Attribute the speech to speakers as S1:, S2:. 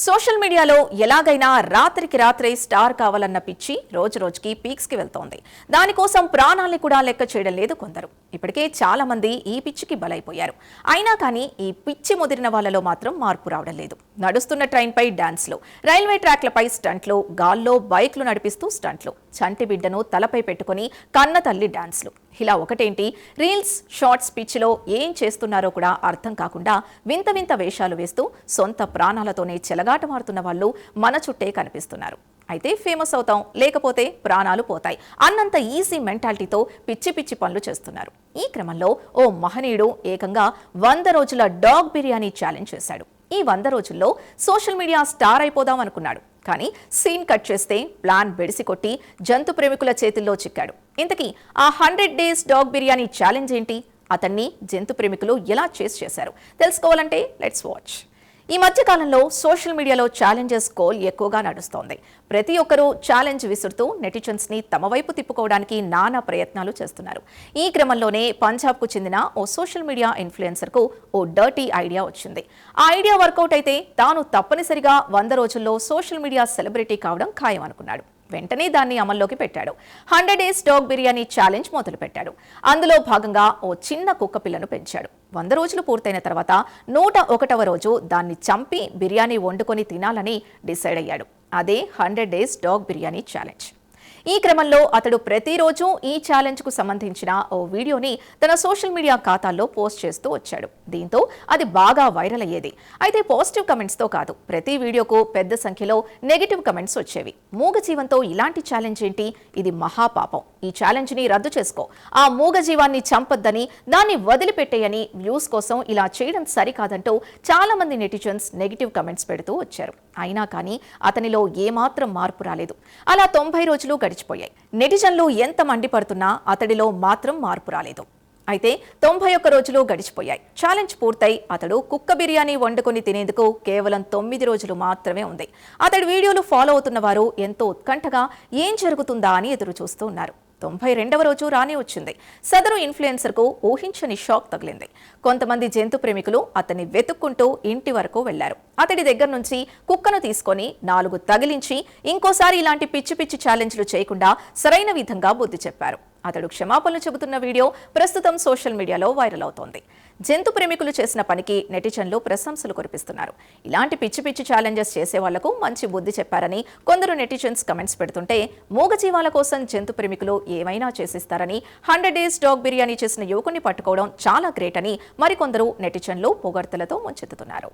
S1: Social మీడియాలో ఎలాగైనా రాత్రికి రాత్రే స్టార్ కావాలన్న పిచ్చి రోజు రోజుకి పీక్స్ కి వెళ్తోంది. దానికోసం ప్రాణాల్ని కూడా లెక్క చేయడం లేదు కొందరు. ఇప్పటికే చాలా మంది ఈ పిచ్చికి బలైపోయారు. అయినా కానీ ఈ పిచ్చి ముదిరిన వాళ్ళలో మాత్రం మార్పు రావడం లేదు. నడుస్తున్న ట్రైన్ పై డాన్స్లు, రైల్వే ట్రాక్లపై స్టంట్లు, గాల్లో బైక్లు నడిపిస్తూ స్టంట్లు, చంటి బిడ్డను తలపై పెట్టుకుని కన్న తల్లి డాన్స్లు, ఇలా ఒకటేంటి రీల్స్ షార్ట్స్ పిచ్చిలో ఏం చేస్తున్నారో కూడా అర్థం కాకుండా వింత వింత వేషాలు వేస్తూ సొంత ప్రాణాలతోనే చెలగాటమాడుతున్న వాళ్ళు మన చుట్టే కనిపిస్తున్నారు. అయితే ఫేమస్ అవుతాం, లేకపోతే ప్రాణాలు పోతాయి అన్నంత ఈజీ మెంటాలిటీతో పిచ్చి పిచ్చి పనులు చేస్తున్నారు. ఈ క్రమంలో ఓ మహనీయుడు ఏకంగా 100 రోజుల డాగ్ బిర్యానీ ఛాలెంజ్ చేశాడు. ఈ 100 రోజుల్లో సోషల్ మీడియా స్టార్ అయిపోదాం అనుకున్నాడు. కానీ సీన్ కట్ చేస్తే ప్లాన్ బెడిసి కొట్టి జంతు ప్రేమికుల చేతుల్లో చిక్కాడు. ఇంతకీ ఆ 100 డేస్ డాగ్ బిర్యానీ ఛాలెంజ్ ఏంటి? అతన్ని జంతు ప్రేమికులు ఎలా చేశారు? తెలుసుకోవాలంటే లెట్స్ వాచ్. ఈ మధ్య కాలంలో సోషల్ మీడియాలో ఛాలెంజెస్ కోల్ ఎక్కువగా నడుస్తోంది. ప్రతి ఒక్కరూ ఛాలెంజ్ విసురుతూ నెటిజన్స్ ని తమ వైపు తిప్పుకోవడానికి నానా ప్రయత్నాలు చేస్తున్నారు. ఈ క్రమంలోనే పంజాబ్ కు చెందిన ఓ సోషల్ మీడియా ఇన్ఫ్లుయెన్సర్ కు ఓ డర్టీ ఐడియా వచ్చింది. ఆ ఐడియా వర్కౌట్ అయితే తాను తప్పనిసరిగా 100 రోజుల్లో సోషల్ మీడియా సెలబ్రిటీ కావడం ఖాయం అనుకున్నాడు. వెంటనే దాన్ని అమల్లోకి పెట్టాడు. 100 డేస్ డాగ్ బిర్యానీ ఛాలెంజ్ మొదలు పెట్టాడు. అందులో భాగంగా ఓ చిన్న కుక్క పిల్లను పెంచాడు. 100 రోజులు పూర్తయిన తర్వాత 101వ రోజు దాన్ని చంపి బిర్యానీ వండుకొని తినాలని డిసైడ్ అయ్యాడు. అదే 100 డేస్ డాగ్ బిర్యానీ ఛాలెంజ్. ఈ క్రమంలో అతడు ప్రతిరోజు ఈ ఛాలెంజ్ కు సంబంధించిన ఓ వీడియోని తన సోషల్ మీడియా ఖాతాల్లో పోస్ట్ చేస్తూ వచ్చాడు. దీంతో అది బాగా వైరల్ అయ్యేది. అయితే పాజిటివ్ కమెంట్స్ తో కాదు, ప్రతి వీడియోకు పెద్ద సంఖ్యలో నెగటివ్ కమెంట్స్ వచ్చేవి. మూగ జీవంతో ఇలాంటి ఛాలెంజ్ ఏంటి? ఇది మహాపాపం. ఈ ఛాలెంజ్ ని రద్దు చేసుకో, ఆ మూగ జీవాన్ని చంపొద్దని, దాన్ని వదిలిపెట్టేయని, వ్యూస్ కోసం ఇలా చేయడం సరికాదంటూ చాలా మంది నెటిజన్స్ నెగటివ్ కమెంట్స్ పెడుతూ వచ్చారు. అయినా కానీ అతనిలో ఏమాత్రం మార్పు రాలేదు. అలా 90 రోజులు గడిచిపోయాయి. నెటిజన్లు ఎంత మండిపడుతున్నా అతడిలో మాత్రం మార్పు రాలేదు. అయితే 91 రోజులు గడిచిపోయాయి. ఛాలెంజ్ పూర్తయి అతడు కుక్క బిర్యానీ వండుకొని తినేందుకు కేవలం 9 రోజులు మాత్రమే ఉంది. అతడి వీడియోలు ఫాలో అవుతున్న వారు ఎంతో ఉత్కంఠగా ఏం జరుగుతుందా అని ఎదురు చూస్తూ ఉన్నారు. 92వ రోజు రాని వచ్చింది. సదరు ఇన్ఫ్లుయెన్సర్ కు ఊహించని షాక్ తగిలింది. కొంతమంది జంతు ప్రేమికులు అతన్ని వెతుక్కుంటూ ఇంటి వరకు వెళ్లారు. అతడి దగ్గర నుంచి కుక్కను తీసుకొని 4 తగిలించి ఇంకోసారి ఇలాంటి పిచ్చి పిచ్చి ఛాలెంజ్లు చేయకుండా సరైన విధంగా బుద్ధి చెప్పారు. అతడు క్షమాపణలు చెబుతున్న వీడియో ప్రస్తుతం సోషల్ మీడియాలో వైరల్ అవుతోంది. జంతు ప్రేమికులు చేసిన పనికి నెటిజన్లు ప్రశంసలు కురిపిస్తున్నారు. ఇలాంటి పిచ్చి పిచ్చి ఛాలెంజెస్ చేసే వాళ్లకు మంచి బుద్ధి చెప్పారని కొందరు నెటిజన్స్ కమెంట్స్ పెడుతుంటే, మూగజీవాల కోసం జంతు ప్రేమికులు ఏమైనా చేసిస్తారని 100 డేస్ డాగ్ బిర్యానీ చేసిన యువకుని పట్టుకోవడం చాలా గ్రేట్ అని మరికొందరు నెటిజన్లు పొగడ్తలతో ముంచెత్తుతున్నారు.